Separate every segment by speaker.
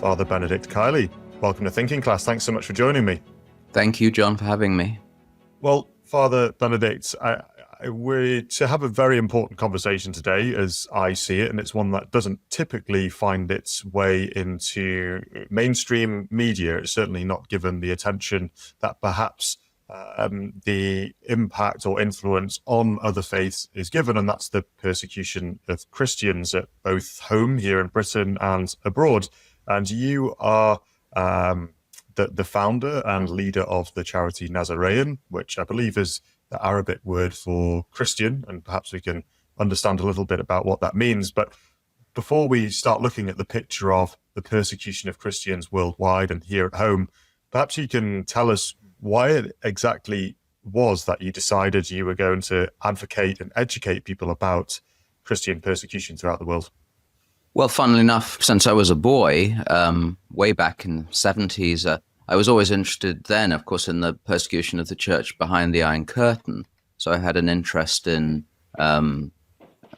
Speaker 1: Father Benedict Kiely. Welcome to Thinking Class. Thanks so much for joining me.
Speaker 2: Thank you, John, for having me.
Speaker 1: Well, Father Benedict, we're to have a very important conversation today, as I see it, and it's one that doesn't typically find its way into mainstream media. It's certainly not given the attention that perhaps the impact or influence on other faiths is given, and that's the persecution of Christians at both home here in Britain and abroad. And you are the founder and leader of the charity Nazarene, which I believe is the Arabic word for Christian, and perhaps we can understand a little bit about what that means. But before we start looking at the picture of the persecution of Christians worldwide and here at home, perhaps you can tell us why it exactly was that you decided you were going to advocate and educate people about Christian persecution throughout the world.
Speaker 2: Well, funnily enough, since I was a boy, way back in the 70s, I was always interested then, of course, in the persecution of the church behind the Iron Curtain. So I had an interest in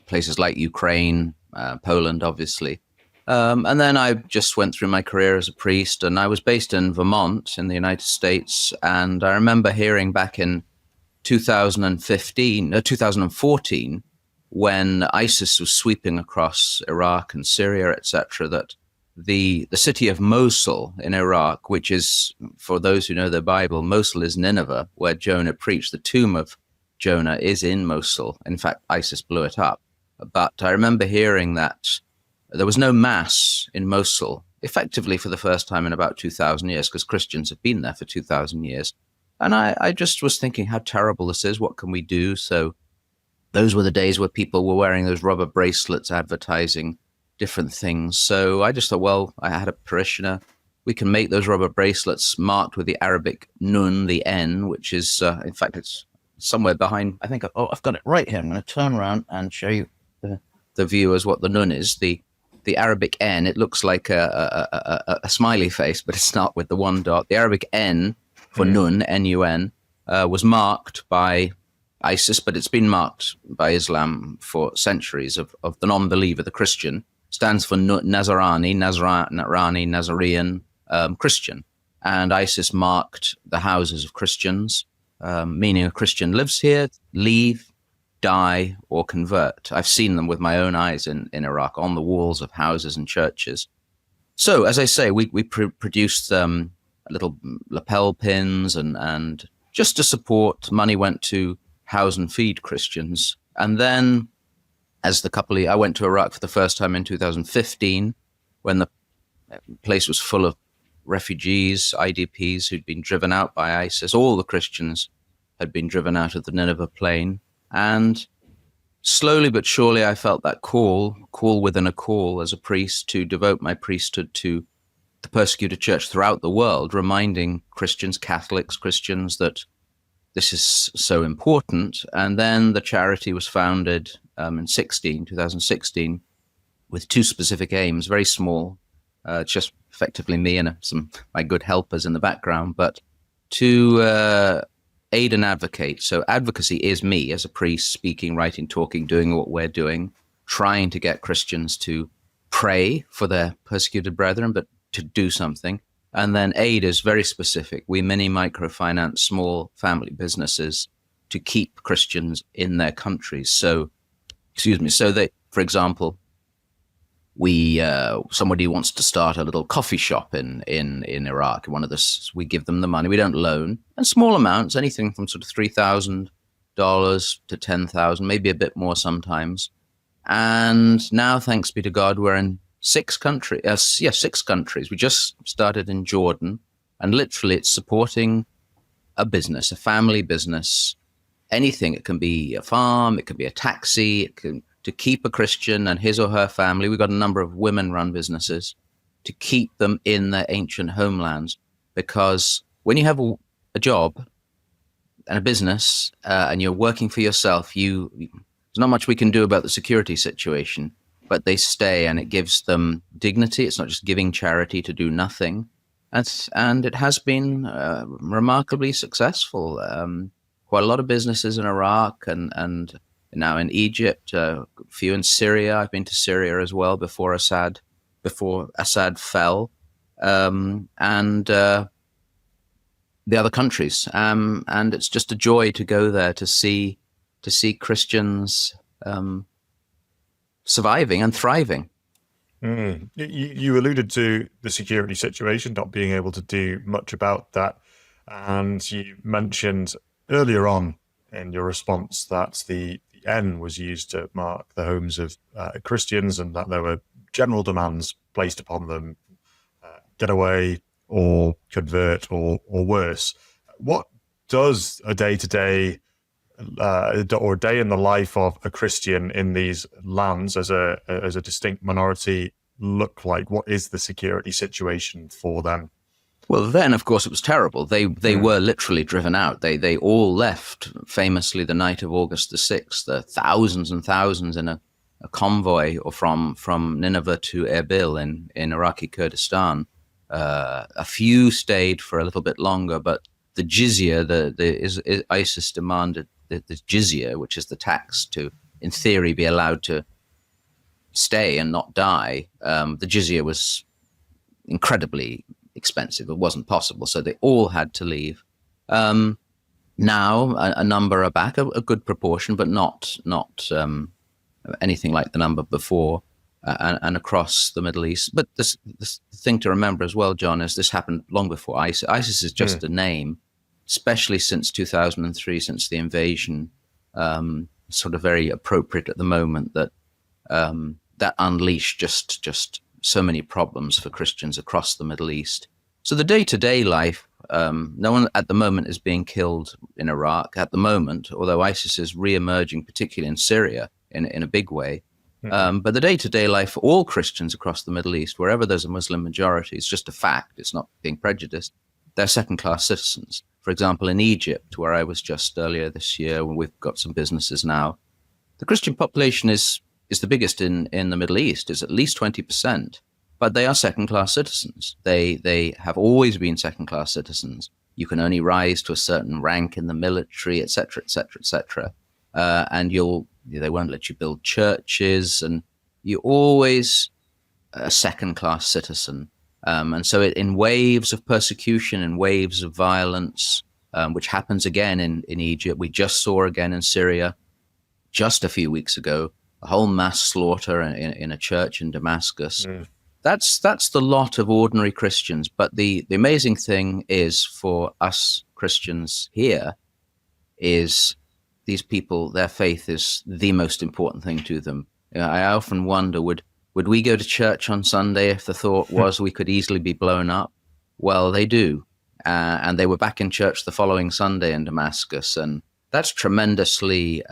Speaker 2: places like Ukraine, Poland, obviously. And then I just went through my career as a priest, and I was based in Vermont in the United States. And I remember hearing back in 2014, when ISIS was sweeping across Iraq and Syria, etc., that the city of Mosul in Iraq, which is, for those who know their Bible, Mosul is Nineveh, where Jonah preached. The tomb of Jonah is in Mosul. In fact, ISIS blew it up. But I remember hearing that there was no mass in Mosul, effectively for the first time in about 2,000 years, because Christians have been there for 2,000 years. And I just was thinking how terrible this is. What can we do? So those were the days where people were wearing those rubber bracelets advertising different things. So I just thought, well, I had a parishioner. We can make those rubber bracelets marked with the Arabic nun, the N, which is, in fact, it's somewhere behind. I think, I've got it right here. I'm going to turn around and show you the viewers what the nun is. The Arabic N, it looks like a smiley face, but it's not with the one dot. The Arabic N for nun, N-U-N, was marked by ISIS, but it's been marked by Islam for centuries of the non-believer, the Christian. Stands for Nazarani, Nazarene, Christian. And ISIS marked the houses of Christians, meaning a Christian lives here, leave, die, or convert. I've seen them with my own eyes in Iraq on the walls of houses and churches. So, as I say, we produced little lapel pins and just to support. Money went to house and feed Christians. And then I went to Iraq for the first time in 2015, when the place was full of refugees, IDPs who'd been driven out by ISIS. All the Christians had been driven out of the Nineveh plain. And slowly but surely I felt that call within a call as a priest to devote my priesthood to the persecuted church throughout the world, reminding Christians, Catholics, Christians that this is so important. And then the charity was founded in 2016, with two specific aims, very small, just effectively me and some my good helpers in the background, but to aid and advocate. So advocacy is me as a priest, speaking, writing, talking, doing what we're doing, trying to get Christians to pray for their persecuted brethren, but to do something. And then aid is very specific. We microfinance small family businesses to keep Christians in their countries. So that, for example, somebody wants to start a little coffee shop in Iraq. We give them the money. We don't loan, and small amounts, anything from sort of $3,000 to $10,000, maybe a bit more sometimes. And now, thanks be to God, we're in 6 countries. 6 countries. We just started in Jordan, and literally it's supporting a business, a family business, anything. It can be a farm, it can be a taxi, it can to keep a Christian and his or her family. We've got a number of women-run businesses to keep them in their ancient homelands, because when you have a job and a business and you're working for yourself, there's not much we can do about the security situation. But they stay, and it gives them dignity. It's not just giving charity to do nothing. And it has been remarkably successful. Quite a lot of businesses in Iraq and now in Egypt, a few in Syria. I've been to Syria as well before Assad fell. and the other countries. And it's just a joy to go there to see Christians surviving and thriving.
Speaker 1: You alluded to the security situation, not being able to do much about that. And you mentioned earlier on in your response that the N was used to mark the homes of Christians, and that there were general demands placed upon them, get away or convert or worse. What does a day-to-day or a day in the life of a Christian in these lands as a distinct minority look like? What is the security situation for them?
Speaker 2: Well, then, of course, it was terrible. They were literally driven out. They all left, famously, the night of August the 6th, thousands and thousands in a convoy or from Nineveh to Erbil in Iraqi Kurdistan. A few stayed for a little bit longer, but the jizya, ISIS demanded the jizya, which is the tax to, in theory, be allowed to stay and not die. The jizya was incredibly expensive. It wasn't possible. So they all had to leave. Now a number are back, a good proportion, but not anything like the number before, and across the Middle East. But this thing to remember as well, John, is this happened long before ISIS. ISIS is just a name, especially since 2003, since the invasion, sort of very appropriate at the moment that that unleashed just so many problems for Christians across the Middle East. So the day-to-day life, no one at the moment is being killed in Iraq at the moment, although ISIS is re-emerging, particularly in Syria, in a big way. But the day-to-day life for all Christians across the Middle East, wherever there's a Muslim majority, it's just a fact. It's not being prejudiced. They're second-class citizens. For example, in Egypt, where I was just earlier this year, when we've got some businesses now, the Christian population is the biggest in the Middle East. It's at least 20%. But they are second-class citizens. They have always been second-class citizens. You can only rise to a certain rank in the military, et cetera, et cetera, et cetera. And they won't let you build churches, and you're always a second-class citizen. And so in waves of persecution and waves of violence, which happens again in Egypt, we just saw again in Syria just a few weeks ago, a whole mass slaughter in a church in Damascus. That's the lot of ordinary Christians. But the amazing thing is, for us Christians here, is these people, their faith is the most important thing to them. I often wonder, would we go to church on Sunday if the thought was we could easily be blown up? Well, they do. And they were back in church the following Sunday in Damascus. And that's tremendously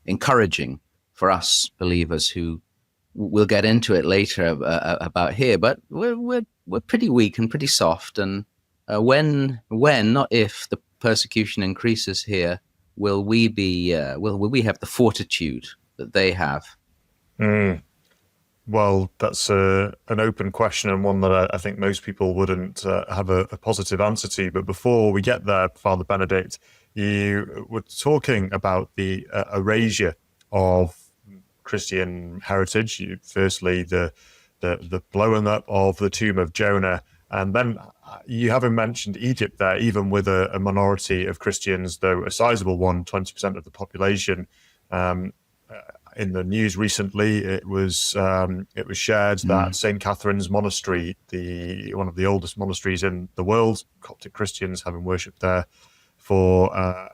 Speaker 2: encouraging for us believers who, we'll get into it later about here, but we're pretty weak and pretty soft. And when, not if, the persecution increases here, will we have the fortitude that they have?
Speaker 1: Well, that's an open question, and one that I think most people wouldn't have a positive answer to. But before we get there, Father Benedict, you were talking about the erasure of Christian heritage. Firstly, the blowing up of the tomb of Jonah, and then you haven't mentioned Egypt there, even with a minority of Christians, though a sizable one, 20% of the population. In the news recently, it was shared that St. Catherine's Monastery, one of the oldest monasteries in the world, Coptic Christians having worshipped there for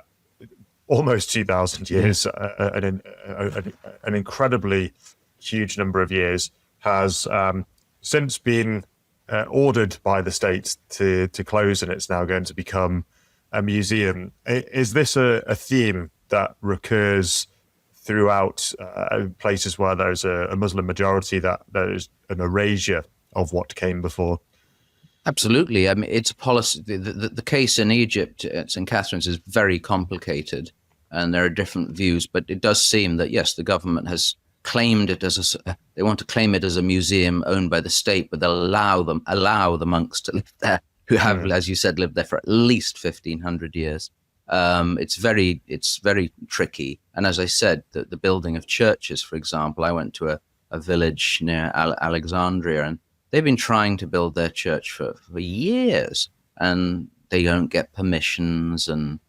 Speaker 1: almost 2,000 years, an incredibly huge number of years, has since been ordered by the state to close, and it's now going to become a museum. Is this a theme that recurs throughout places where there's a Muslim majority, that there's an erasure of what came before?
Speaker 2: Absolutely. I mean, it's a policy. The case in Egypt at St. Catherine's is very complicated, and there are different views. But it does seem that, yes, the government has claimed it they want to claim it as a museum owned by the state, but they'll allow the monks to live there, who have, as you said, lived there for at least 1,500 years. It's very tricky. And as I said, the building of churches, for example, I went to a village near Alexandria, and they've been trying to build their church for years, and they don't get permissions. And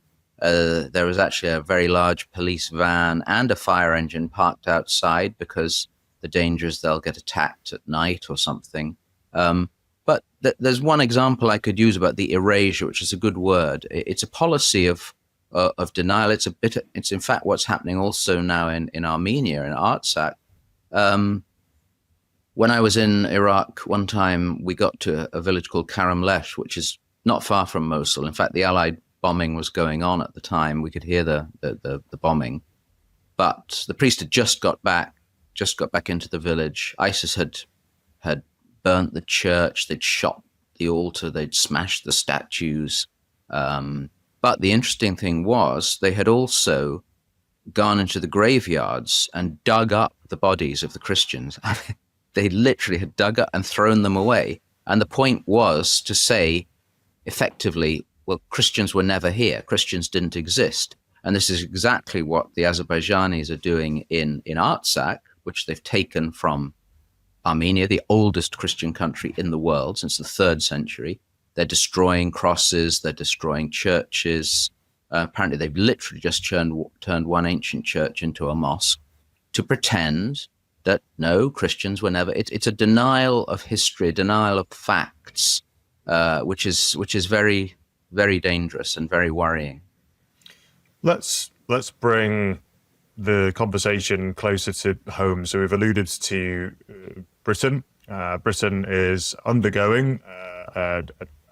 Speaker 2: there was actually a very large police van and a fire engine parked outside because the danger is they'll get attacked at night or something. But there's one example I could use about the erasure, which is a good word. It's a policy of denial. It's in fact what's happening also now in Armenia, in Artsakh. When I was in Iraq one time, we got to a village called Karamlesh, which is not far from Mosul. In fact, the Allied bombing was going on at the time. We could hear the bombing. But the priest had just got back into the village. ISIS had burnt the church, they'd shot the altar, they'd smashed the statues. But the interesting thing was they had also gone into the graveyards and dug up the bodies of the Christians. They literally had dug up and thrown them away. And the point was to say, effectively, well, Christians were never here. Christians didn't exist. And this is exactly what the Azerbaijanis are doing in Artsakh, which they've taken from Armenia, the oldest Christian country in the world since the 3rd century. They're destroying crosses, they're destroying churches. Apparently, they've literally just turned one ancient church into a mosque to pretend that no, Christians were never. It's a denial of history, denial of facts, which is very, very dangerous and very worrying.
Speaker 1: Let's bring the conversation closer to home. So we've alluded to Britain. Britain is undergoing a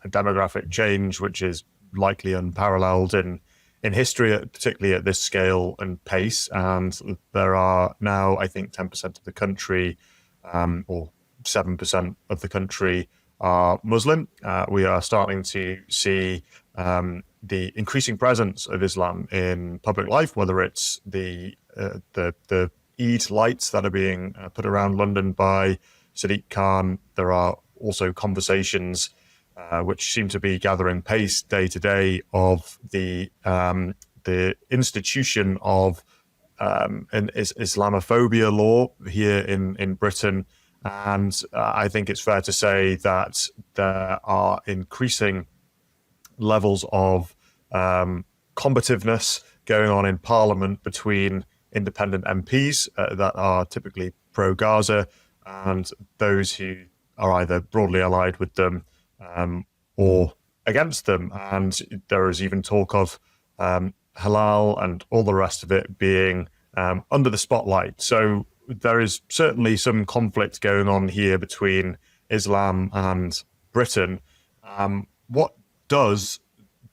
Speaker 1: demographic change, which is likely unparalleled in history, particularly at this scale and pace. And there are now, I think, 10% of the country, or 7% of the country, are Muslim. We are starting to see the increasing presence of Islam in public life, whether it's the Eid lights that are being put around London by Sadiq Khan. There are also conversations which seem to be gathering pace day to day of the institution of an Islamophobia law here in Britain. And I think it's fair to say that there are increasing levels of combativeness going on in Parliament between independent MPs that are typically pro-Gaza and those who are either broadly allied with them or against them. And there is even talk of halal and all the rest of it being under the spotlight. So there is certainly some conflict going on here between Islam and Britain. What does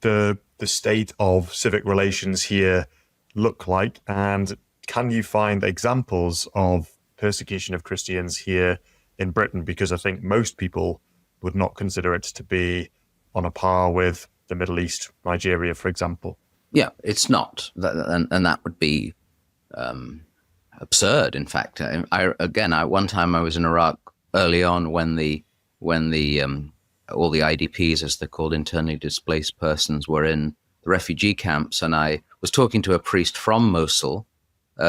Speaker 1: the state of civic relations here look like? And can you find examples of persecution of Christians here in Britain? Because I think most people would not consider it to be on a par with the Middle East, Nigeria, for example.
Speaker 2: Yeah, it's not. And that would be absurd, in fact. One time I was in Iraq early on when the all the IDPs, as they're called, internally displaced persons, were in the refugee camps, and I was talking to a priest from Mosul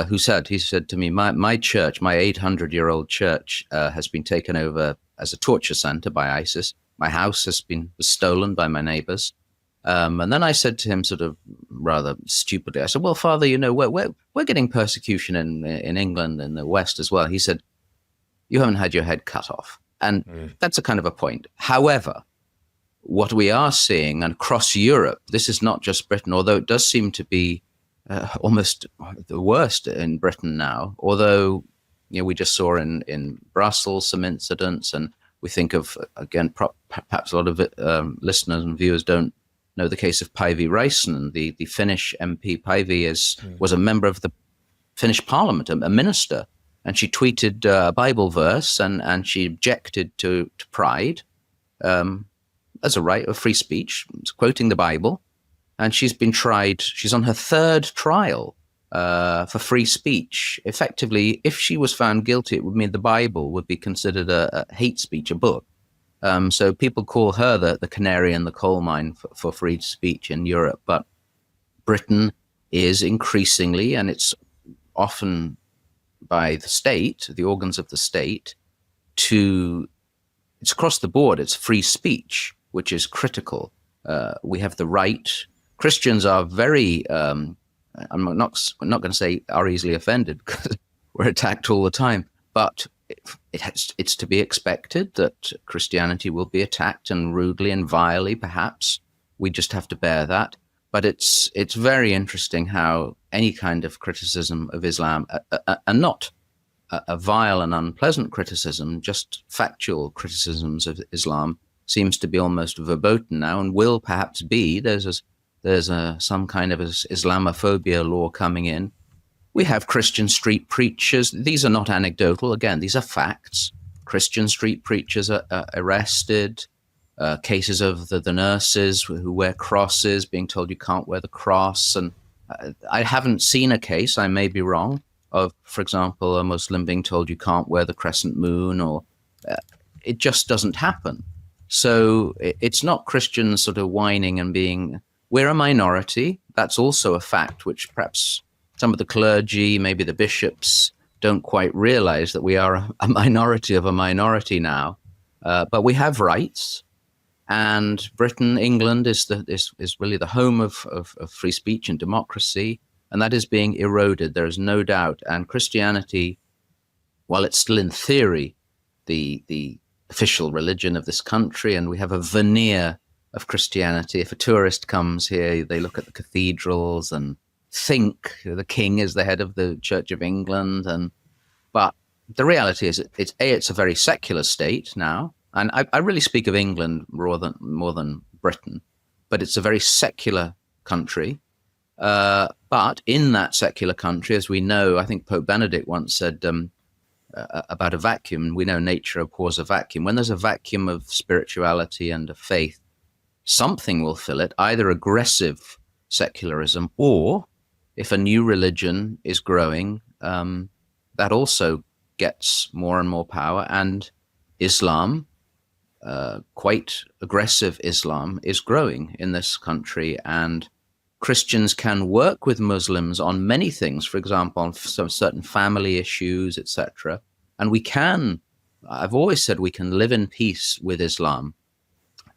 Speaker 2: he said to me, my church, my 800-year-old church, has been taken over as a torture center by ISIS. My house was stolen by my neighbors. And then I said to him, sort of rather stupidly, I said, well, Father, we're getting persecution in England and the West as well. He said, you haven't had your head cut off. And that's a kind of a point. However, what we are seeing, and across Europe, this is not just Britain, although it does seem to be almost the worst in Britain now, although we just saw in Brussels some incidents, and we think of, again, perhaps a lot of listeners and viewers don't know the case of Päivi Räisänen, the Finnish MP. Päivi was a member of the Finnish Parliament, a minister, and she tweeted a Bible verse, and she objected to pride as a right of free speech, quoting the Bible. And she's been tried. She's on her third trial for free speech. Effectively, if she was found guilty, it would mean the Bible would be considered a hate speech, a book. So people call her the canary in the coal mine for free speech in Europe. But Britain is increasingly, and it's often by the state, the organs of the state, to it's across the board. It's free speech, which is critical. We have the right. Christians are very, I'm not going to say are easily offended, because we're attacked all the time, but it's to be expected that Christianity will be attacked, and rudely and vilely, perhaps. We just have to bear that. But it's very interesting how any kind of criticism of Islam, and not a vile and unpleasant criticism, just factual criticisms of Islam, seems to be almost verboten now, and will perhaps be. There's some kind of Islamophobia law coming in. We have Christian street preachers. These are not anecdotal. Again, these are facts. Christian street preachers are arrested. Cases of the nurses who wear crosses being told you can't wear the cross. And I haven't seen a case, I may be wrong, of, for example, a Muslim being told you can't wear the crescent moon, or it just doesn't happen. So it's not Christians sort of whining and being, we're a minority. That's also a fact, which perhaps some of the clergy, maybe the bishops, don't quite realize, that we are a minority of a minority now. But we have rights. And Britain, England, is really the home of free speech and democracy, and that is being eroded. There is no doubt. And Christianity, while it's still in theory the official religion of this country, and we have a veneer of Christianity. If a tourist comes here, they look at the cathedrals and think the king is the head of the Church of England. But the reality is, it's a very secular state now. And I really speak of England more than Britain, but it's a very secular country. But in that secular country, as we know, I think Pope Benedict once said about a vacuum, we know nature abhors a vacuum. When there's a vacuum of spirituality and of faith, something will fill it, either aggressive secularism, or if a new religion is growing, that also gets more and more power. And Islam, quite aggressive Islam, is growing in this country, and Christians can work with Muslims on many things, for example, on some certain family issues, etc. And I've always said we can live in peace with Islam.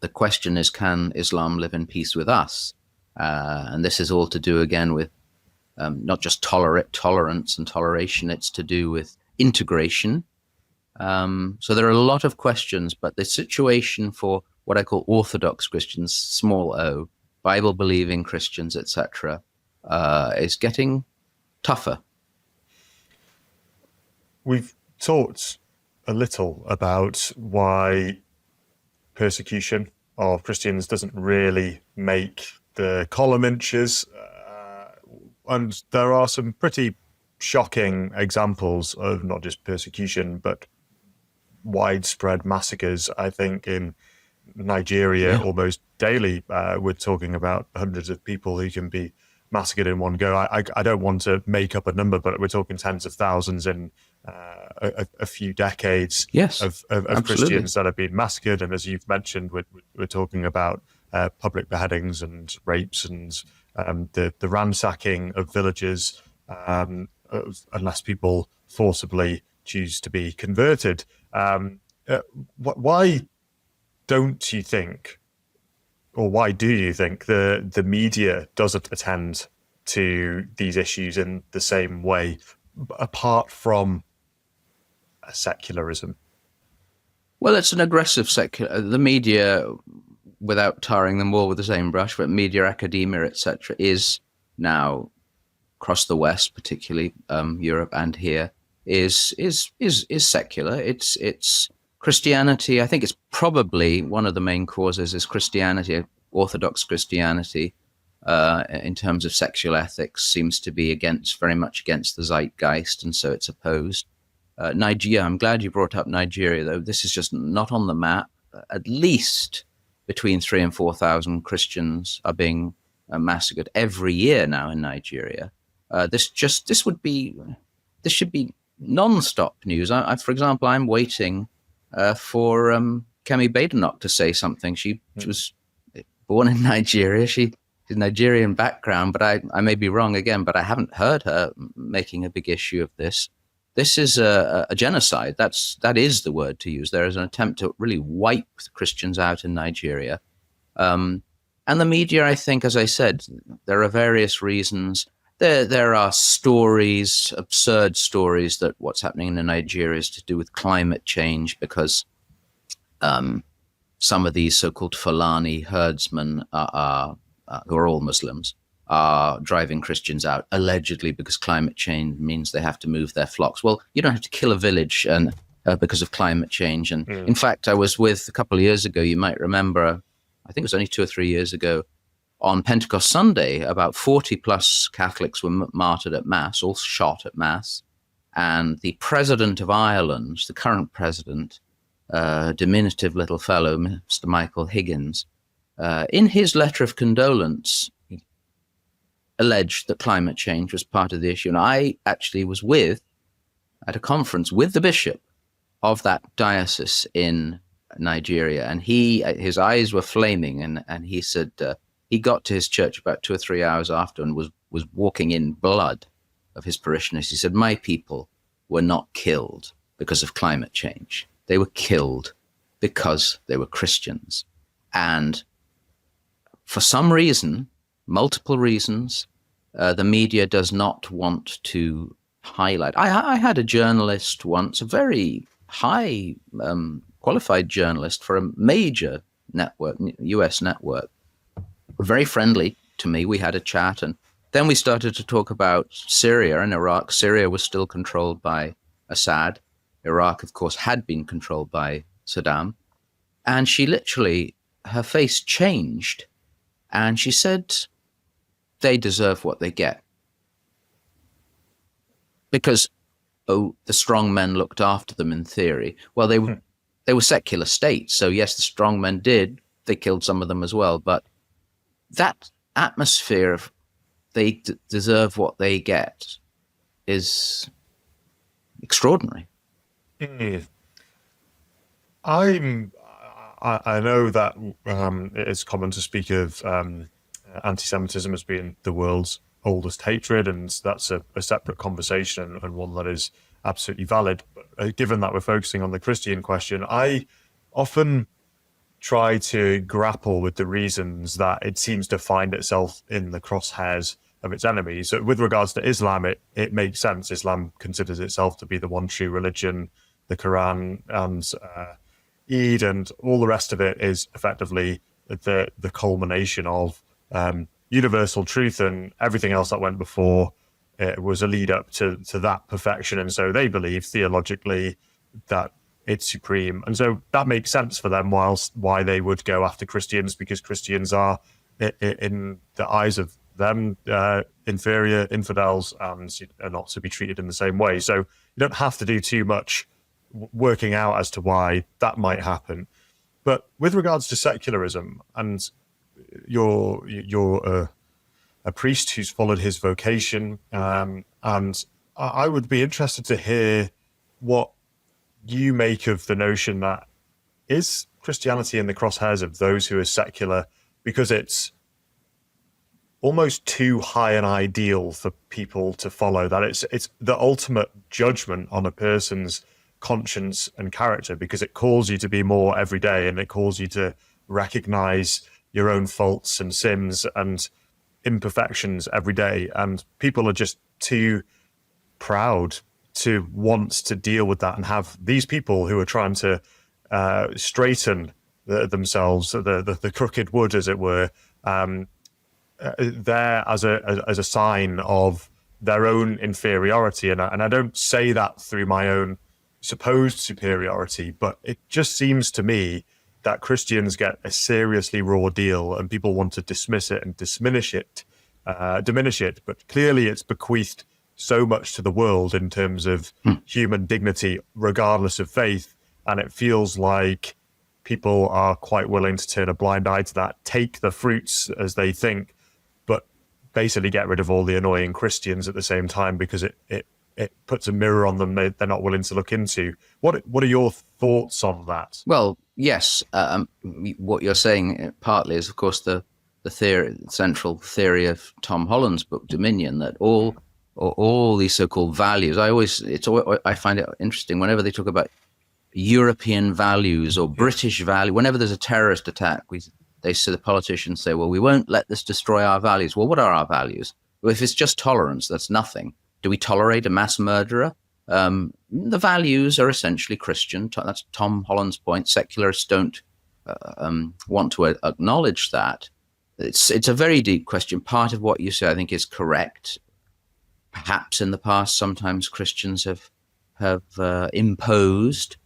Speaker 2: The question is, can Islam live in peace with us? And this is all to do, again, with not just tolerance and toleration, it's to do with integration. So there are a lot of questions, but the situation for what I call Orthodox Christians, small o, Bible-believing Christians, etc., is getting tougher.
Speaker 1: We've talked a little about why persecution of Christians doesn't really make the column inches, and there are some pretty shocking examples of not just persecution, but widespread massacres. I think in Nigeria, almost daily, we're talking about hundreds of people who can be massacred in one go. I don't want to make up a number, but we're talking tens of thousands in a few decades of Christians that have been massacred. And as you've mentioned, we're talking about public beheadings and rapes and the ransacking of villages, unless people forcibly choose to be converted. Why don't you think, or why do you think the media doesn't attend to these issues in the same way, apart from secularism?
Speaker 2: Well, it's an aggressive the media, without tarring them all with the same brush, but media, academia, etc., is now across the West, particularly Europe and here, is secular. It's Christianity. I think it's probably one of the main causes is Christianity, Orthodox Christianity, in terms of sexual ethics, seems to be very much against the zeitgeist, and so it's opposed. Nigeria, I'm glad you brought up Nigeria, though. This is just not on the map. At least between 3,000 and 4,000 Christians are being massacred every year now in Nigeria. This should be non-stop news. For example, I'm waiting for Kemi Badenoch to say something. She was born in Nigeria. She's Nigerian background, but I may be wrong again, but I haven't heard her making a big issue of this. This is a genocide. That is the word to use. There is an attempt to really wipe the Christians out in Nigeria. And the media, I think, as I said, there are various reasons. There are stories, absurd stories, that what's happening in Nigeria is to do with climate change because some of these so-called Fulani herdsmen who are all Muslims, are driving Christians out, allegedly because climate change means they have to move their flocks. Well, you don't have to kill a village because of climate change. And in fact, I was with, a couple of years ago, you might remember, I think it was only 2 or 3 years ago, on Pentecost Sunday, about 40 plus Catholics were martyred at Mass, all shot at Mass. And the president of Ireland, the current president, diminutive little fellow, Mr. Michael Higgins, in his letter of condolence, alleged that climate change was part of the issue. And I actually was at a conference with the bishop of that diocese in Nigeria. And his eyes were flaming. And he said he got to his church about 2 or 3 hours after and was walking in blood of his parishioners. He said, my people were not killed because of climate change. They were killed because they were Christians. And for some reason, multiple reasons, the media does not want to highlight. I had a journalist once, a very high qualified journalist for a major network, US network, very friendly to me. We had a chat, and then we started to talk about Syria and Iraq. Syria was still controlled by Assad. Iraq, of course, had been controlled by Saddam. And she literally, her face changed. And she said, they deserve what they get. Because, the strong men looked after them in theory. Well, they were secular states. So yes, the strong men did. They killed some of them as well. But that atmosphere of they deserve what they get is extraordinary.
Speaker 1: I know that it is common to speak of anti-Semitism as being the world's oldest hatred, and that's a separate conversation and one that is absolutely valid. But given that we're focusing on the Christian question, I often try to grapple with the reasons that it seems to find itself in the crosshairs of its enemies. So with regards to Islam, it makes sense. Islam considers itself to be the one true religion. The Quran and Eid and all the rest of it is effectively the culmination of universal truth, and everything else that went before it was a lead up to that perfection. And so they believe theologically that it's supreme. And so that makes sense for them why they would go after Christians, because Christians are, in the eyes of them, inferior infidels and are not to be treated in the same way. So you don't have to do too much working out as to why that might happen. But with regards to secularism, and you're a priest who's followed his vocation, and I would be interested to hear what you make of the notion that is Christianity in the crosshairs of those who are secular, because it's almost too high an ideal for people to follow, that it's the ultimate judgment on a person's conscience and character, because it calls you to be more every day, and it calls you to recognize your own faults and sins and imperfections every day. And people are just too proud to want to deal with that and have these people who are trying to straighten themselves, the crooked wood, as it were, there as a sign of their own inferiority. And I don't say that through my own supposed superiority, but it just seems to me that Christians get a seriously raw deal, and people want to dismiss it and diminish it. But clearly, it's bequeathed so much to the world in terms of human dignity, regardless of faith. And it feels like people are quite willing to turn a blind eye to that, take the fruits as they think, but basically get rid of all the annoying Christians at the same time, because it puts a mirror on them they're not willing to look into. What are your thoughts on that?
Speaker 2: Well, yes. What you're saying partly is, of course, the central theory of Tom Holland's book, Dominion, that all or all these so-called values. I find it interesting whenever they talk about European values or British value. Whenever there's a terrorist attack, they say, the politicians say, well, we won't let this destroy our values. Well, what are our values? Well, if it's just tolerance, that's nothing. Do we tolerate a mass murderer? The values are essentially Christian. That's Tom Holland's point. Secularists don't want to acknowledge that. It's a very deep question. Part of what you say, I think, is correct. Perhaps in the past, sometimes Christians have imposed.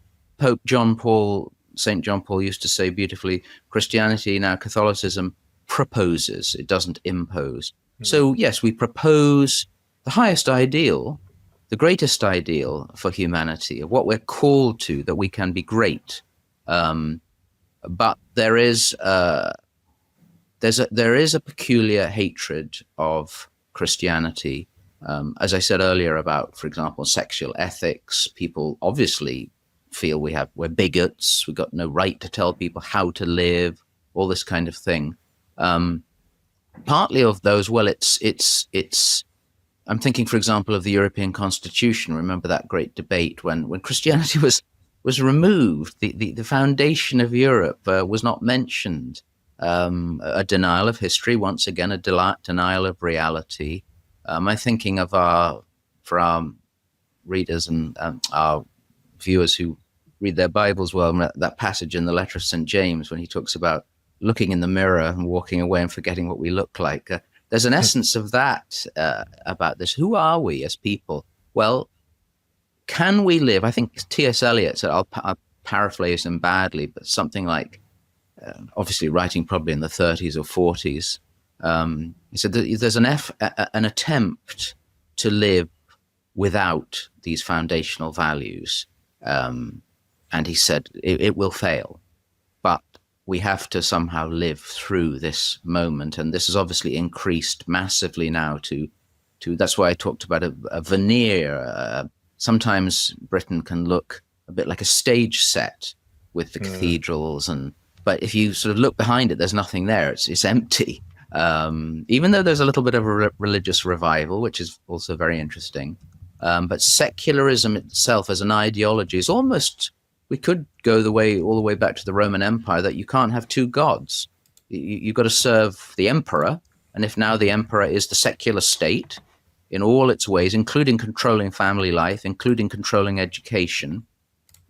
Speaker 2: St. John Paul used to say beautifully, Christianity, now Catholicism, proposes. It doesn't impose. So yes, we propose the highest ideal, the greatest ideal for humanity, of what we're called to, that we can be great. But there is a peculiar hatred of Christianity. As I said earlier about, for example, sexual ethics, people obviously feel we're bigots. We've got no right to tell people how to live, all this kind of thing. Partly of those, well, it's. I'm thinking, for example, of the European Constitution. Remember that great debate when Christianity was removed, the foundation of Europe was not mentioned. A denial of history, once again, a denial of reality. I'm thinking for our readers and our viewers who read their Bibles well, that passage in the letter of St. James when he talks about looking in the mirror and walking away and forgetting what we look like. There's an essence of that about this. Who are we as people? Well, can we live? I think T.S. Eliot said, I'll paraphrase him badly, but something like, obviously writing probably in the 30s or 40s, he said that there's an attempt to live without these foundational values. And he said it will fail, but we have to somehow live through this moment. And this has obviously increased massively now to that's why I talked about a veneer. Sometimes Britain can look a bit like a stage set with the cathedrals, but if you sort of look behind it, there's nothing there. It's empty. Even though there's a little bit of a religious revival, which is also very interesting. But secularism itself as an ideology is almost, we could go all the way back to the Roman Empire, that you can't have two gods. You've got to serve the emperor. And if now the emperor is the secular state in all its ways, including controlling family life, including controlling education,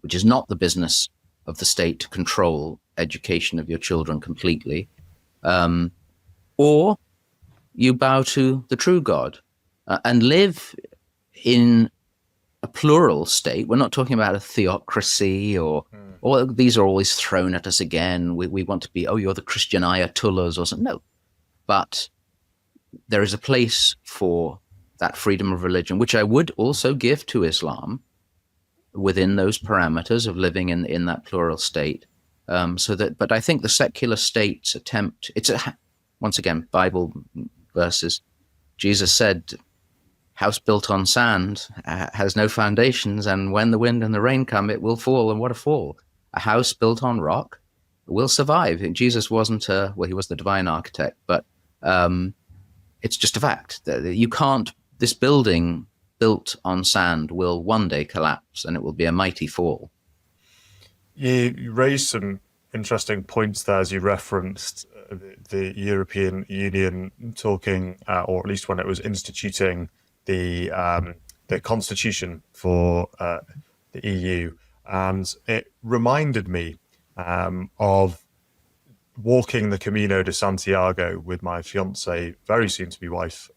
Speaker 2: which is not the business of the state to control education of your children completely, or you bow to the true God and live in a plural state. We're not talking about a theocracy or these are always thrown at us again. We want to be, you're the Christian ayatollahs or something. No, but there is a place for that freedom of religion, which I would also give to Islam within those parameters of living in that plural state. But I think the secular state's attempt, once again, Bible verses. Jesus said, house built on sand has no foundations, and when the wind and the rain come, it will fall, and what a fall. A house built on rock will survive. Jesus wasn't, he was the divine architect, but it's just a fact that this building built on sand will one day collapse, and it will be a mighty fall.
Speaker 1: You raised some interesting points there as you referenced the European Union talking, or at least when it was instituting the constitution for the EU. And it reminded me of walking the Camino de Santiago with my fiance, very soon to be wife.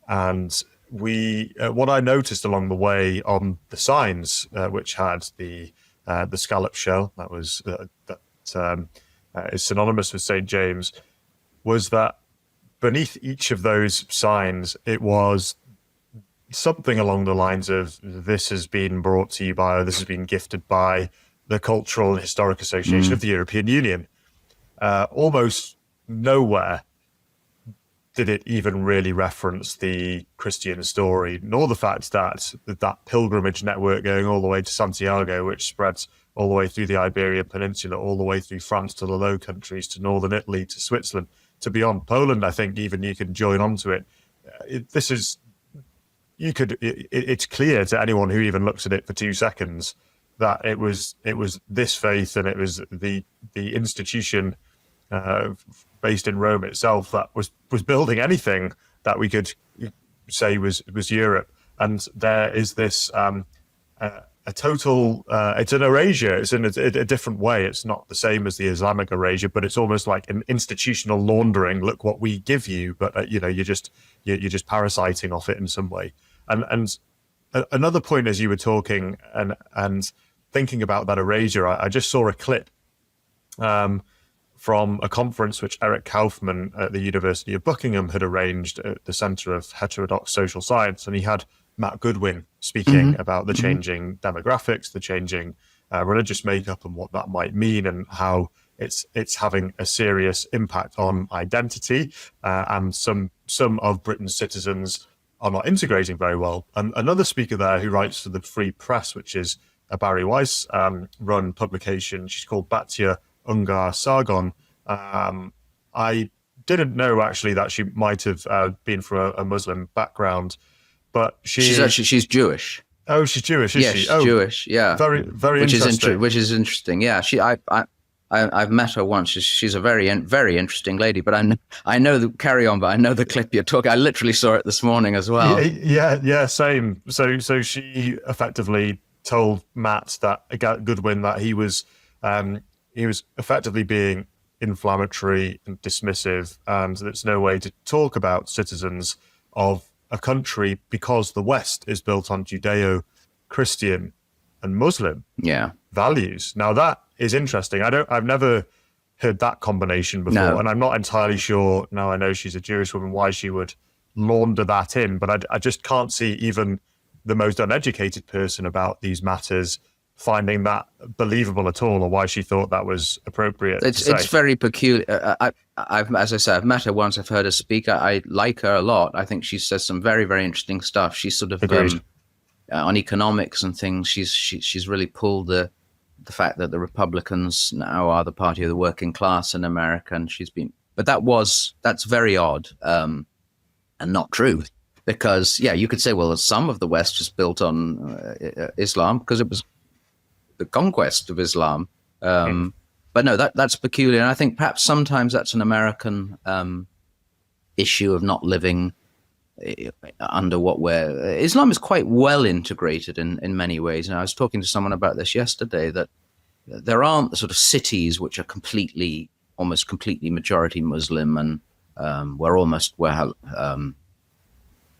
Speaker 1: And what I noticed along the way on the signs, which had the scallop shell, that was is synonymous with St. James, was that beneath each of those signs, it was something along the lines of, this has been brought to you by, or this has been gifted by the Cultural and Historic Association of the European Union. Almost nowhere did it even really reference the Christian story, nor the fact that that pilgrimage network going all the way to Santiago, which spreads all the way through the Iberian Peninsula, all the way through France to the Low Countries, to northern Italy, to Switzerland, to beyond Poland. I think even you can join onto it. This is it's clear to anyone who even looks at it for 2 seconds that it was this faith, and it was the institution based in Rome itself that was building anything that we could say was Europe. And there is this a total it's an erasure. It's in a different way. It's not the same as the Islamic erasure, but it's almost like an institutional laundering. Look what we give you, but you're just parasiting off it in some way. And another point, as you were talking and thinking about that erasure, I just saw a clip from a conference which Eric Kaufmann at the University of Buckingham had arranged at the Centre of Heterodox Social Science, and he had Matt Goodwin speaking about the changing demographics, the changing religious makeup, and what that might mean, and how it's having a serious impact on identity, and some of Britain's citizens are not integrating very well. And another speaker there who writes for the Free Press, which is a Barry Weiss run publication, she's called Batya Ungar Sargon. I didn't know actually that she might have been from a Muslim background, but
Speaker 2: she's Jewish.
Speaker 1: Oh, she's Jewish, is she?
Speaker 2: She's Jewish. Yeah,
Speaker 1: very interesting.
Speaker 2: Which is interesting. Yeah, I've met her once. She's a very interesting lady. But I know the carry on. But I know the clip you're talking. I literally saw it this morning as well.
Speaker 1: Yeah, same. So she effectively told Matt Goodwin that he was effectively being inflammatory and dismissive, and there's no way to talk about citizens of a country because the West is built on Judeo-Christian and Muslim values. Now that is interesting. I've never heard that combination before, and I'm not entirely sure. Now I know she's a Jewish woman, why she would launder that in, but I just can't see even the most uneducated person about these matters finding that believable at all, or why she thought that was appropriate.
Speaker 2: It's very peculiar. As I said, I've met her once. I've heard her speak. I like her a lot. I think she says some very, very interesting stuff. She's sort of on economics and things. She's really pulled the fact that the Republicans now are the party of the working class in America, and but that's very odd and not true. Because you could say, well, some of the West is built on Islam because it was the conquest of Islam. But no, that's peculiar. And I think perhaps sometimes that's an American issue of not living under Islam is quite well integrated in many ways. And I was talking to someone about this yesterday, that there aren't the sort of cities which are almost completely majority Muslim, and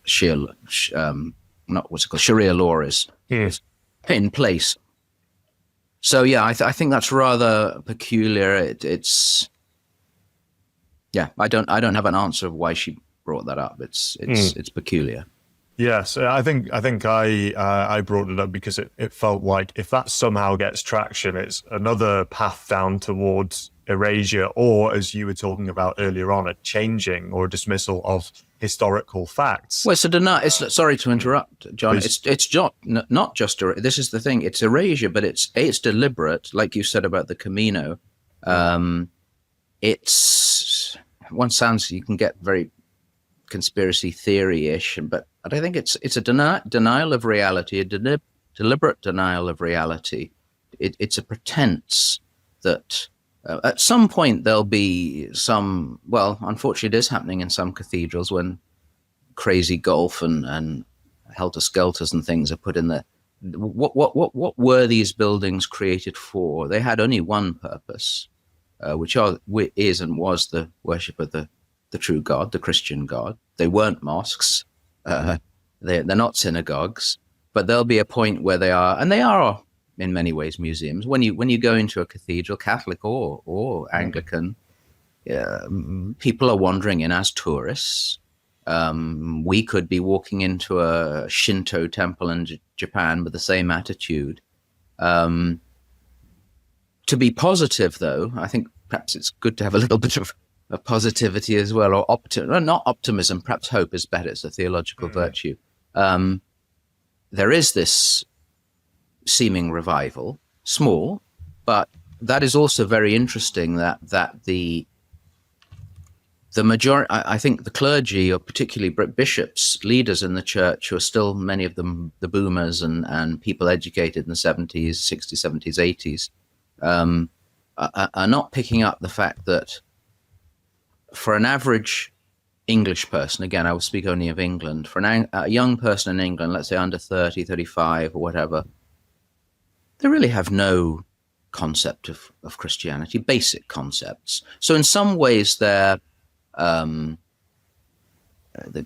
Speaker 2: Sharia law is in place. So I think that's rather peculiar. I don't have an answer of why she brought that up. It's peculiar.
Speaker 1: Yes, I think I brought it up because it felt like if that somehow gets traction, it's another path down towards erasure, or, as you were talking about earlier on, a changing or a dismissal of historical facts.
Speaker 2: Well, sorry to interrupt, John. Please. It's not just this is the thing. It's erasure, but it's deliberate, like you said about the Camino. It's one sounds you can get very conspiracy theory-ish, but I think it's a denial of reality, a deliberate denial of reality. It's a pretense that at some point there'll be some. Well, unfortunately, it is happening in some cathedrals when crazy golf and helter-skelters and things are put in there. What were these buildings created for? They had only one purpose, which is and was the worship of the true God, the Christian God. They weren't mosques. They're not synagogues, but there'll be a point where they are, and they are in many ways museums. When you go into a cathedral, Catholic or Anglican, people are wandering in as tourists. We could be walking into a Shinto temple in Japan with the same attitude. To be positive, though, I think perhaps it's good to have a little bit of positivity as well, or not optimism, perhaps hope is better. It's a theological virtue. There is this seeming revival, small, but that is also very interesting, that the the majority, I think the clergy, or particularly bishops, leaders in the church, who are still many of them the boomers and people educated in the 70s, 60s, 70s, 80s, are not picking up the fact that for an average English person, again, I will speak only of England, for a young person in England, let's say under 30, 35 or whatever, they really have no concept of Christianity, basic concepts. So in some ways there's a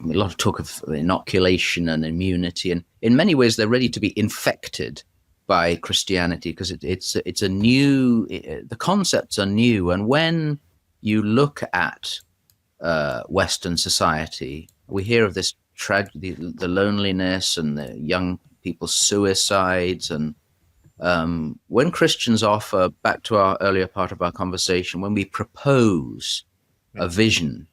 Speaker 2: lot of talk of inoculation and immunity, and in many ways they're ready to be infected by Christianity because it's a new, the concepts are new. And when you look at Western society, we hear of this tragedy, the loneliness and the young people's suicides. And when Christians offer, back to our earlier part of our conversation, when we propose a vision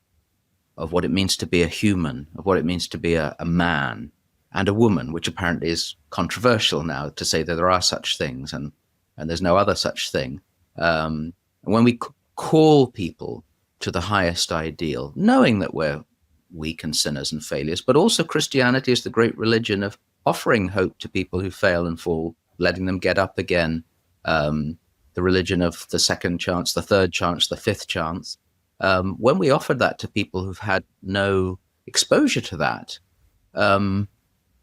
Speaker 2: of what it means to be a human, of what it means to be a man and a woman, which apparently is controversial now to say that there are such things and there's no other such thing. And when we call people to the highest ideal, knowing that we're weak and sinners and failures, but also Christianity is the great religion of offering hope to people who fail and fall, letting them get up again, the religion of the second chance, the third chance, the fifth chance. When we offered that to people who've had no exposure to that,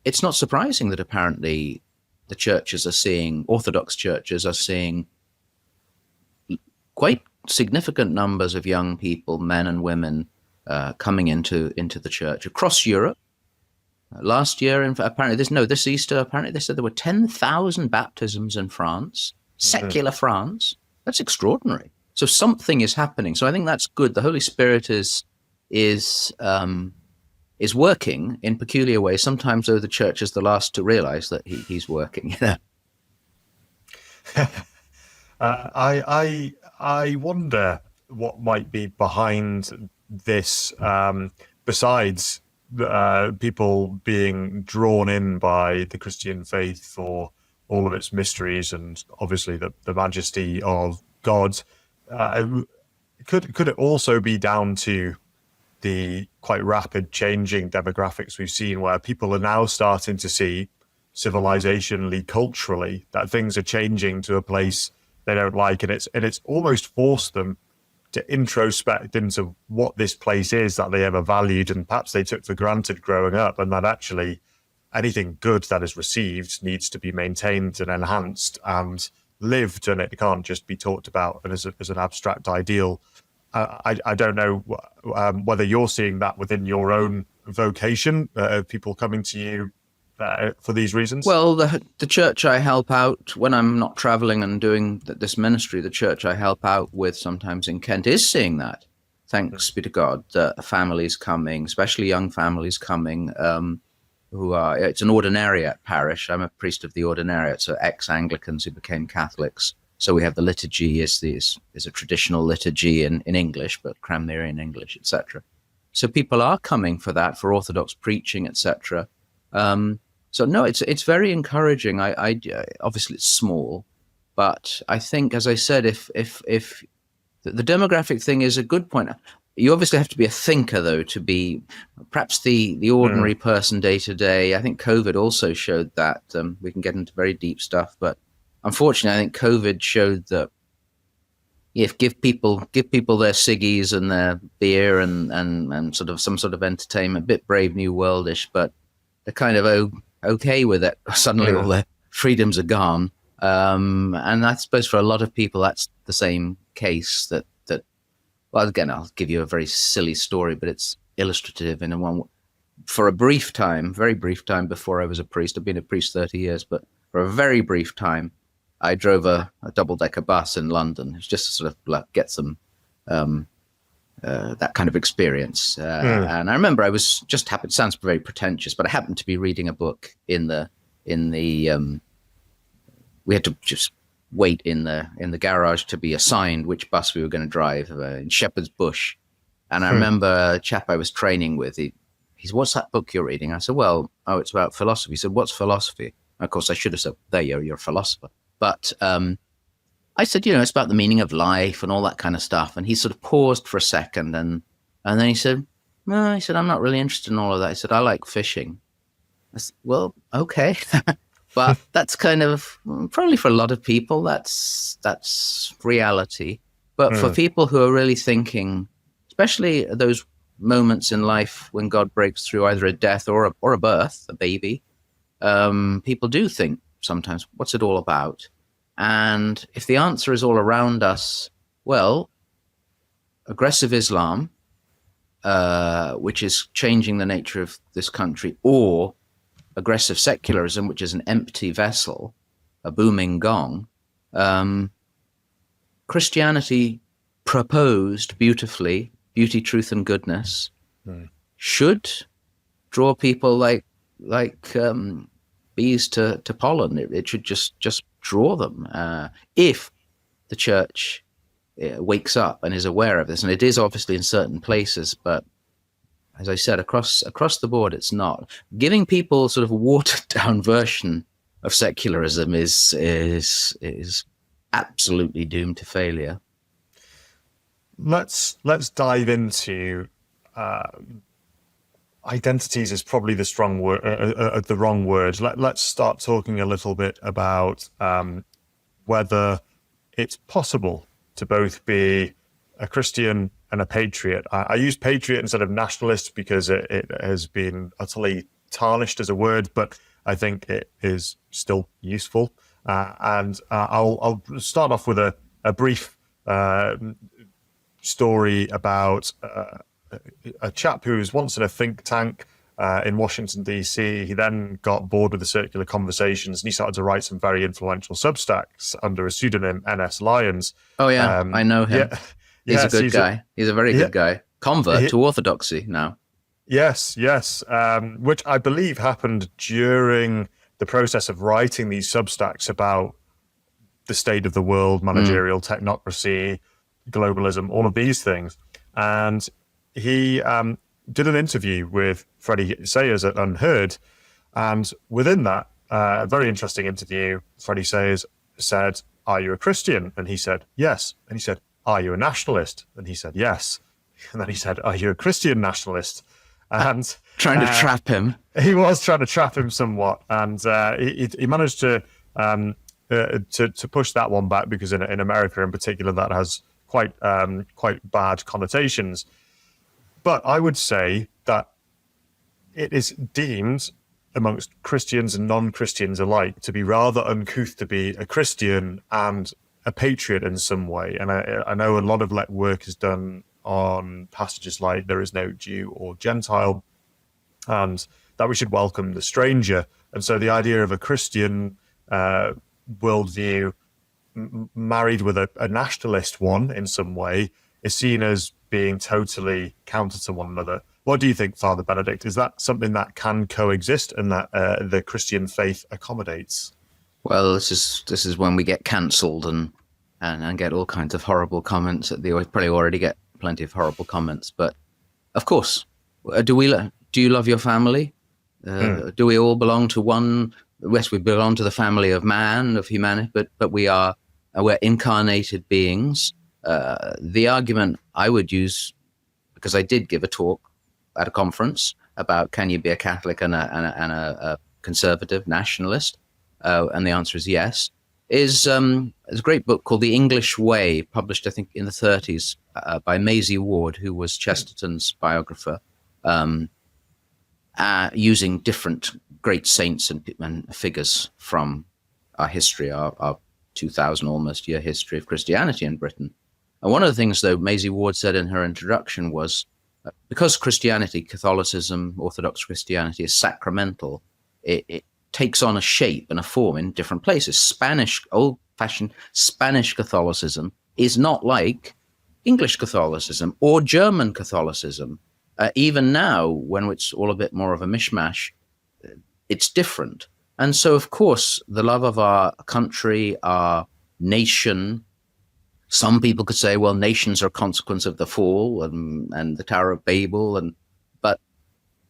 Speaker 2: it's not surprising that apparently the churches are seeing, Orthodox churches are seeing quite significant numbers of young people, men and women, coming into the church across Europe. Last year, apparently, this Easter, apparently they said there were 10,000 baptisms in France, secular France. That's extraordinary. So something is happening. So I think that's good. The Holy Spirit is working in peculiar ways. Sometimes, though, the church is the last to realize that he's working.
Speaker 1: I wonder what might be behind this, besides people being drawn in by the Christian faith for all of its mysteries and obviously the majesty of God. Could it also be down to the quite rapid changing demographics we've seen, where people are now starting to see civilizationally, culturally, that things are changing to a place they don't like, and it's almost forced them to introspect into what this place is that they ever valued and perhaps they took for granted growing up, and that actually anything good that is received needs to be maintained and enhanced and lived, and it can't just be talked about as an abstract ideal. I don't know whether you're seeing that within your own vocation, people coming to you for these reasons.
Speaker 2: Well, the church I help out when I'm not traveling and doing this ministry, the church I help out with sometimes in Kent is seeing that. Thanks be to God, families coming, especially young families coming, it's an Ordinariate parish. I'm a priest of the Ordinariate, so ex-Anglicans who became Catholics. So we have the liturgy is a traditional liturgy in English, but Cranmerian English, etc. So people are coming for that, for Orthodox preaching, etc. So no, it's very encouraging. I obviously it's small, but I think, as I said, if the demographic thing is a good point. You obviously have to be a thinker, though, to be perhaps the ordinary person day to day. I think COVID also showed that. We can get into very deep stuff, but unfortunately, I think COVID showed that give people their ciggies and their beer and sort of some sort of entertainment, a bit Brave New Worldish, but they're kind of okay with it. Suddenly, all their freedoms are gone, and I suppose for a lot of people, that's the same case. That well, again, I'll give you a very silly story, but it's illustrative in one. For a brief time, very brief time before I was a priest, I've been a priest 30 years, but for a very brief time, I drove a double-decker bus in London. It's just to sort of like get some that kind of experience. And I remember it sounds very pretentious, but I happened to be reading a book in the we had to just wait in the garage to be assigned which bus we were going to drive in Shepherd's Bush. And I remember a chap I was training with, he's, what's that book you're reading? I said, it's about philosophy. He said, what's philosophy? And of course, I should have said, there you're a philosopher. But I said, it's about the meaning of life and all that kind of stuff. And he sort of paused for a second and And then he said, no, he said, I'm not really interested in all of that. He said, I like fishing. I said, well, okay. But that's kind of probably for a lot of people, that's reality. But for people who are really thinking, especially those moments in life when God breaks through either a death or a birth, a baby, people do think sometimes, what's it all about? And if the answer is all around us, well, aggressive Islam, which is changing the nature of this country, or aggressive secularism, which is an empty vessel, a booming gong, Christianity proposed beautifully, beauty, truth, and goodness, should draw people like bees to pollen. It should just draw them if the church wakes up and is aware of this. And it is obviously in certain places, but as I said, across the board, it's not. Giving people sort of a watered down version of secularism is absolutely doomed to failure.
Speaker 1: Let's dive into identities is probably the strong word, the wrong word. Let's start talking a little bit about whether it's possible to both be a Christian and a patriot. I use patriot instead of nationalist because it has been utterly tarnished as a word, but I think it is still useful. And I'll start off with a brief story about a chap who was once in a think tank in Washington, D.C. He then got bored with the circular conversations and he started to write some very influential Substacks under a pseudonym, N.S. Lyons.
Speaker 2: Oh, yeah, I know him.
Speaker 1: Yeah,
Speaker 2: he's
Speaker 1: yes,
Speaker 2: a good guy. He's a very good guy. Convert to orthodoxy now.
Speaker 1: Yes. Which I believe happened during the process of writing these Substacks about the state of the world, managerial technocracy, globalism, all of these things. And he did an interview with Freddie Sayers at Unheard. And within that, very interesting interview, Freddie Sayers said, "Are you a Christian?" And he said, "Yes." And he said, "Are you a nationalist?" And he said, "Yes." And then he said, "Are you a Christian nationalist?" And
Speaker 2: trying to trap him.
Speaker 1: He was trying to trap him somewhat. And he managed to push that one back because in America in particular, that has quite bad connotations. But I would say that it is deemed amongst Christians and non-Christians alike to be rather uncouth to be a Christian and a patriot in some way. And I know a lot of work is done on passages like there is no Jew or Gentile and that we should welcome the stranger. And so the idea of a Christian worldview married with a nationalist one in some way is seen as being totally counter to one another. What do you think, Father Benedict? Is that something that can coexist and that the Christian faith accommodates?
Speaker 2: Well, this is when we get cancelled and get all kinds of horrible comments. Probably already get plenty of horrible comments, but of course, do you love your family? Do we all belong to one? Yes, we belong to the family of man, of humanity, but we're incarnated beings. The argument I would use, because I did give a talk at a conference about can you be a Catholic and a conservative nationalist, and the answer is yes. There's a great book called The English Way, published I think in the 1930s by Maisie Ward, who was Chesterton's biographer, using different great saints and figures from our history, our 2,000 almost year history of Christianity in Britain. And one of the things, though, Maisie Ward said in her introduction was, because Christianity, Catholicism, Orthodox Christianity is sacramental, it takes on a shape and a form in different places. Old-fashioned Spanish Catholicism is not like English Catholicism or German Catholicism. Even now, when it's all a bit more of a mishmash, it's different. And so, of course, the love of our country, our nation. Some people could say, well, nations are a consequence of the fall and the Tower of Babel. But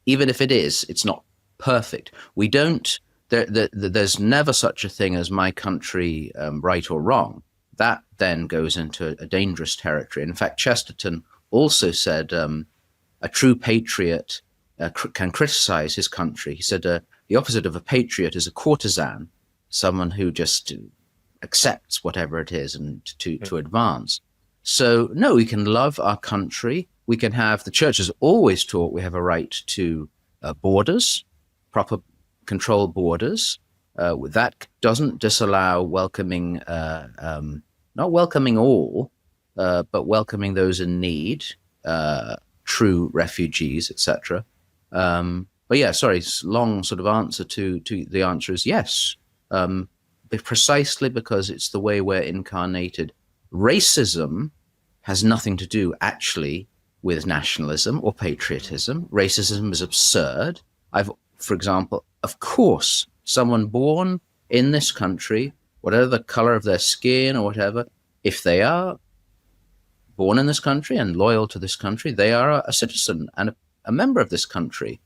Speaker 2: even if it is, it's not perfect. We don't, there's never such a thing as my country, right or wrong. That then goes into a dangerous territory. In fact, Chesterton also said, a true patriot can criticize his country. He said the opposite of a patriot is a courtesan, someone who just accepts whatever it is and to advance. So no, we can love our country. We can have, the church has always taught we have a right to borders, proper controlled borders. That doesn't disallow welcoming, not welcoming all, but welcoming those in need, true refugees, etc. But yeah, sorry, long sort of answer to the answer is yes. Precisely because it's the way we're incarnated. Racism has nothing to do actually with nationalism or patriotism. Racism is absurd. For example, of course, someone born in this country, whatever the color of their skin or whatever, if they are born in this country and loyal to this country, they are a citizen and a member of this country.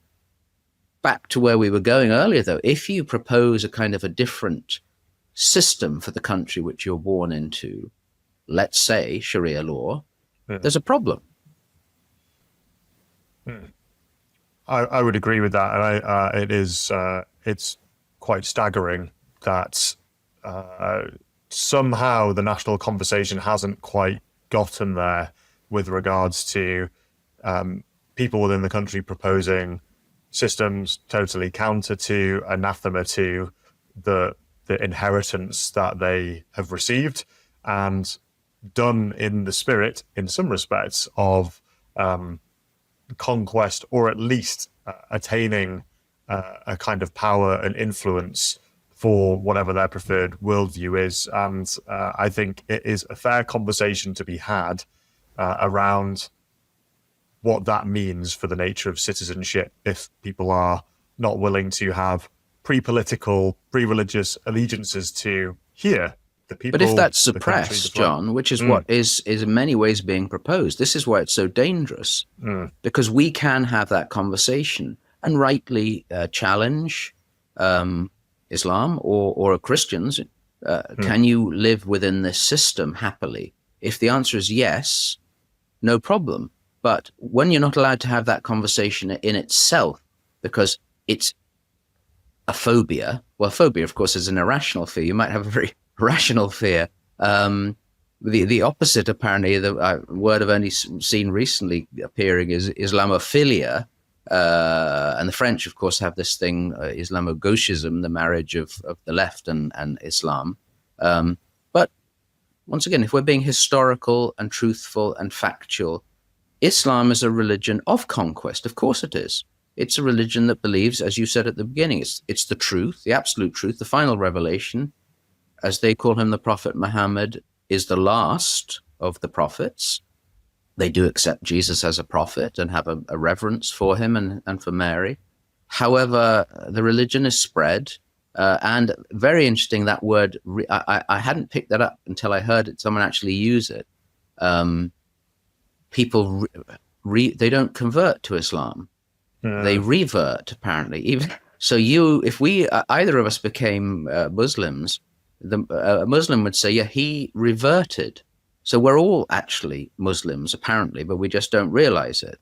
Speaker 2: Back to where we were going earlier, though, if you propose a kind of a different system for the country which you're born into, let's say Sharia law, there's a problem.
Speaker 1: I would agree with that, and it's quite staggering that somehow the national conversation hasn't quite gotten there with regards to people within the country proposing systems totally counter to, anathema to the inheritance that they have received, and done in the spirit, in some respects, of conquest, or at least attaining a kind of power and influence for whatever their preferred worldview is. And I think it is a fair conversation to be had around what that means for the nature of citizenship if people are not willing to have pre-political, pre-religious allegiances to here. The people,
Speaker 2: but if that's suppressed, John, which is what is in many ways being proposed, this is why it's so dangerous, because we can have that conversation and rightly challenge Islam or Christians. Can you live within this system happily? If the answer is yes, no problem. But when you're not allowed to have that conversation in itself, because it's a phobia, well, phobia, of course, is an irrational fear. You might have a very rational fear. The opposite, apparently, the word I've only seen recently appearing is Islamophilia. And the French, of course, have this thing, Islamo-gauchism, the marriage of the left and Islam. But once again, if we're being historical and truthful and factual, Islam is a religion of conquest. Of course it is. It's a religion that believes, as you said at the beginning, it's the truth, the absolute truth, the final revelation. As they call him, the Prophet Muhammad is the last of the prophets. They do accept Jesus as a prophet and have a reverence for him and for Mary. However, the religion is spread. And very interesting, that word, I hadn't picked that up until I heard someone actually use it. People, they don't convert to Islam. They revert, apparently. Even so, if either of us became Muslims, a Muslim would say, yeah, he reverted. So we're all actually Muslims, apparently, but we just don't realize it.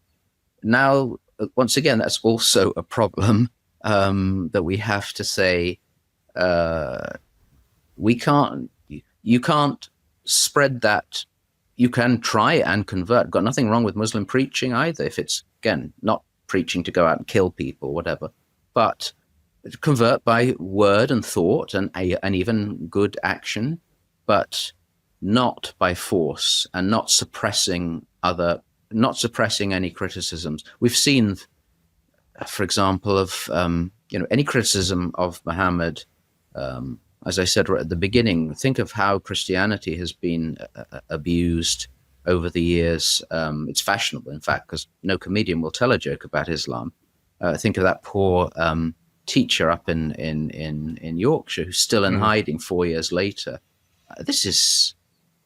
Speaker 2: Now, once again, that's also a problem that we have to say, you can't spread that. You can try and convert. Got nothing wrong with Muslim preaching either, if it's, again, not preaching to go out and kill people, whatever, but convert by word and thought and even good action, but not by force, and not suppressing any criticisms. We've seen, for example, of any criticism of Muhammad. As I said right at the beginning, think of how Christianity has been abused over the years. It's fashionable, in fact, because no comedian will tell a joke about Islam. Think of that poor teacher up in Yorkshire who's still in hiding 4 years later.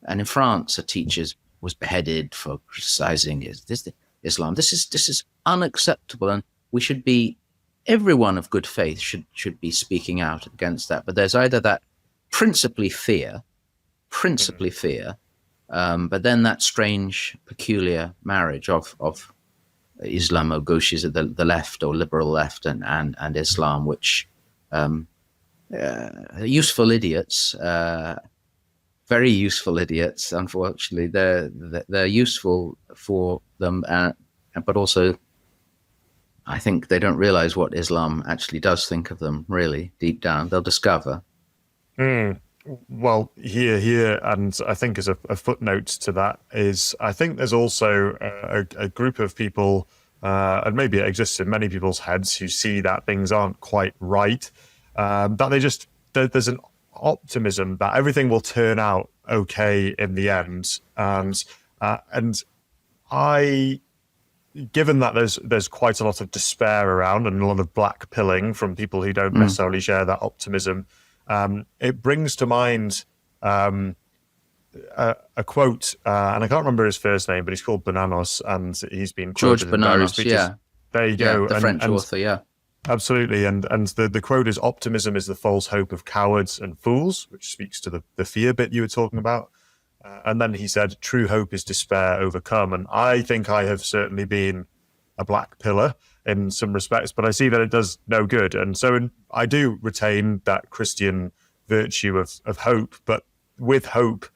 Speaker 2: And in France, a teacher was beheaded for criticizing Islam. This is unacceptable, and we should be. Everyone of good faith should be speaking out against that. But there's either that principally fear, but then that strange, peculiar marriage of Islamo-Gauchism, the left or liberal left, and Islam, which useful idiots, very useful idiots. Unfortunately, they're useful for them, but also I think they don't realize what Islam actually does think of them. Really, deep down, they'll discover.
Speaker 1: Well, here, and I think as a footnote to that is, I think there's also a group of people, and maybe it exists in many people's heads, who see that things aren't quite right, that there's an optimism that everything will turn out okay in the end, and I, given that there's quite a lot of despair around and a lot of black pilling from people who don't necessarily share that optimism. It brings to mind a quote, and I can't remember his first name, but he's called Bananos, and he's been
Speaker 2: George
Speaker 1: quoted in various
Speaker 2: Bananos,
Speaker 1: speeches.
Speaker 2: yeah.
Speaker 1: There you go.
Speaker 2: The French author, yeah.
Speaker 1: Absolutely. And the quote is, "Optimism is the false hope of cowards and fools," which speaks to the fear bit you were talking about. And then he said, "True hope is despair overcome." And I think I have certainly been a black pillar in some respects, but I see that it does no good. And so I do retain that Christian virtue of hope, but with hope,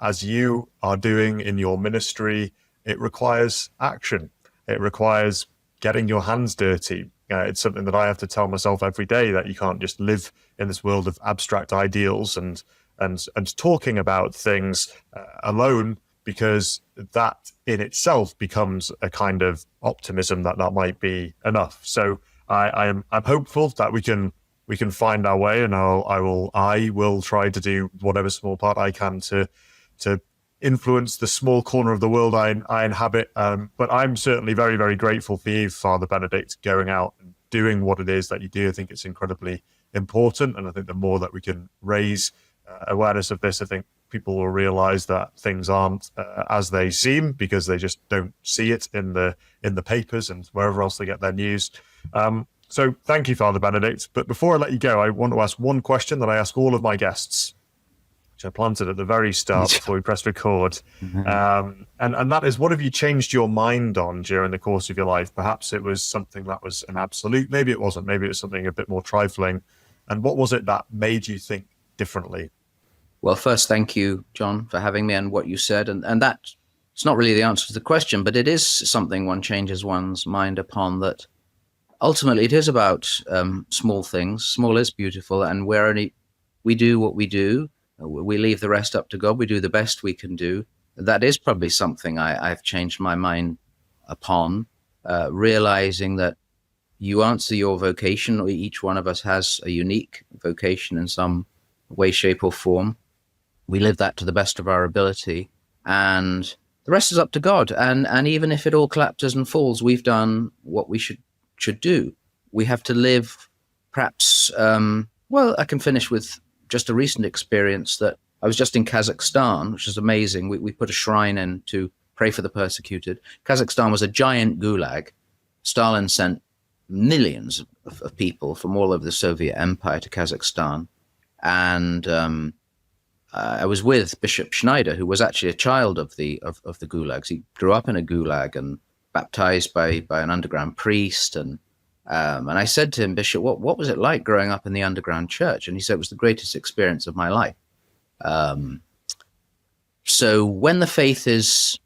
Speaker 1: as you are doing in your ministry, it requires action. It requires getting your hands dirty. It's something that I have to tell myself every day, that you can't just live in this world of abstract ideals and talking about things alone, because that in itself becomes a kind of optimism that might be enough. So I'm hopeful that we can find our way, and I will try to do whatever small part I can to influence the small corner of the world I inhabit. But I'm certainly very, very grateful for you, Father Benedict, going out and doing what it is that you do. I think it's incredibly important, and I think the more that we can raise awareness of this, I think people will realize that things aren't as they seem, because they just don't see it in the papers and wherever else they get their news. So thank you, Father Benedict. But before I let you go, I want to ask one question that I ask all of my guests, which I planted at the very start before we pressed record. And that is, what have you changed your mind on during the course of your life? Perhaps it was something that was an absolute, maybe it wasn't, maybe it was something a bit more trifling. And what was it that made you think differently?
Speaker 2: Well, first, thank you, John, for having me, and what you said. And that, it's not really the answer to the question, but it is something one changes one's mind upon, that ultimately it is about small things. Small is beautiful, and we do what we do. We leave the rest up to God. We do the best we can do. That is probably something I've changed my mind upon, realizing that you answer your vocation, or each one of us has a unique vocation in some way, shape, or form. We live that to the best of our ability, and the rest is up to God. And even if it all collapses and falls, we've done what we should do. We have to live, perhaps, well, I can finish with just a recent experience that I was just in Kazakhstan, which is amazing. We put a shrine in to pray for the persecuted. Kazakhstan was a giant gulag. Stalin sent millions of people from all over the Soviet Empire to Kazakhstan. And I was with Bishop Schneider, who was actually a child of the gulags. He grew up in a gulag and baptized by an underground priest. And I said to him, "Bishop, what was it like growing up in the underground church?" And he said, "It was the greatest experience of my life." So when the faith is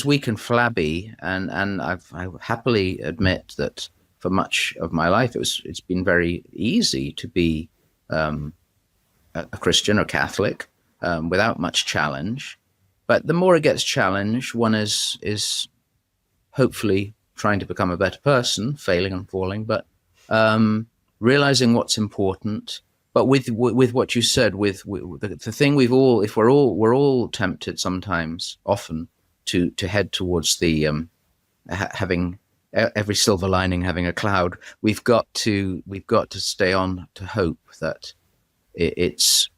Speaker 2: weak and flabby, and I happily admit that for much of my life it's been very easy to be a Christian or Catholic without much challenge. But the more it gets challenged, one is hopefully trying to become a better person, failing and falling, but realizing what's important. But with what you said, with the thing if we're all tempted sometimes, often to head towards the having every silver lining having a cloud. We've got to stay on to hope that it's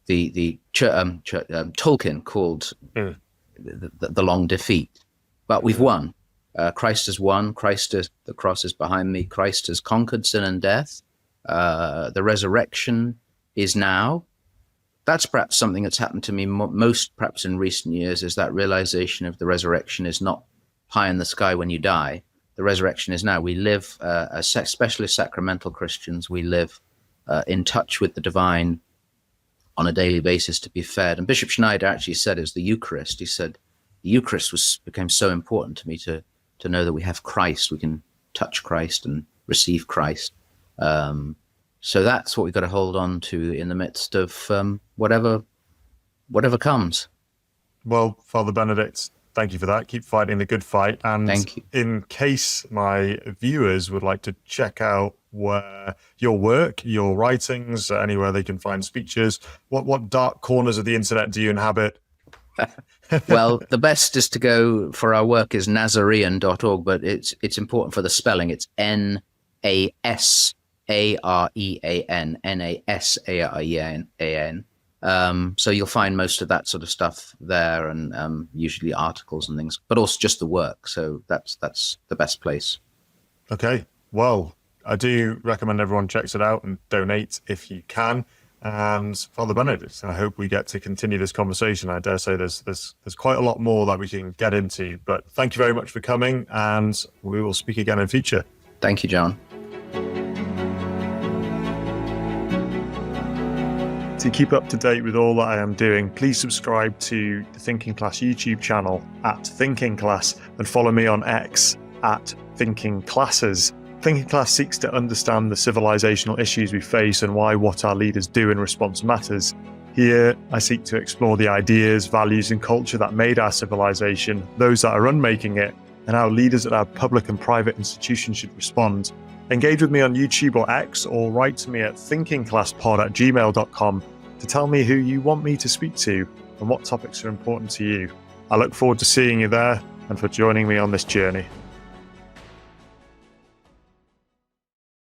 Speaker 2: the Tolkien called the long defeat, but we've won. Christ has won. The cross is behind me. Christ has conquered sin and death. The resurrection is now. That's perhaps something that's happened to me most, perhaps in recent years, is that realization of the resurrection is not pie in the sky when you die. The resurrection is now. We live as specialist sacramental Christians. We live in touch with the divine on a daily basis to be fed. And Bishop Schneider actually said it was the Eucharist. He said the Eucharist became so important to me to know that we have Christ. We can touch Christ and receive Christ. So that's what we've got to hold on to in the midst of whatever comes.
Speaker 1: Well, Father Benedict, thank you for that. Keep fighting the good fight. And
Speaker 2: Thank you.
Speaker 1: in case my viewers would like to check out your work, your writings, anywhere they can find speeches, what dark corners of the internet do you inhabit?
Speaker 2: Well, the best is to go for our work is Nazarean.org, but it's important for the spelling. It's Nasarean, Nasarean. So you'll find most of that sort of stuff there, and usually articles and things, but also just the work. So that's the best place.
Speaker 1: Okay, well, I do recommend everyone checks it out and donate if you can. And Father Benedict, I hope we get to continue this conversation. I dare say there's quite a lot more that we can get into, but thank you very much for coming, and we will speak again in future.
Speaker 2: Thank you, John.
Speaker 1: To keep up to date with all that I am doing, please subscribe to the Thinking Class YouTube channel at Thinking Class and follow me on X at Thinking Classes. Thinking Class seeks to understand the civilizational issues we face and why what our leaders do in response matters. Here, I seek to explore the ideas, values, and culture that made our civilization, those that are unmaking it, and how leaders at our public and private institutions should respond. Engage with me on YouTube or X, or write to me at thinkingclasspod@gmail.com to tell me who you want me to speak to and what topics are important to you. I look forward to seeing you there and for joining me on this journey.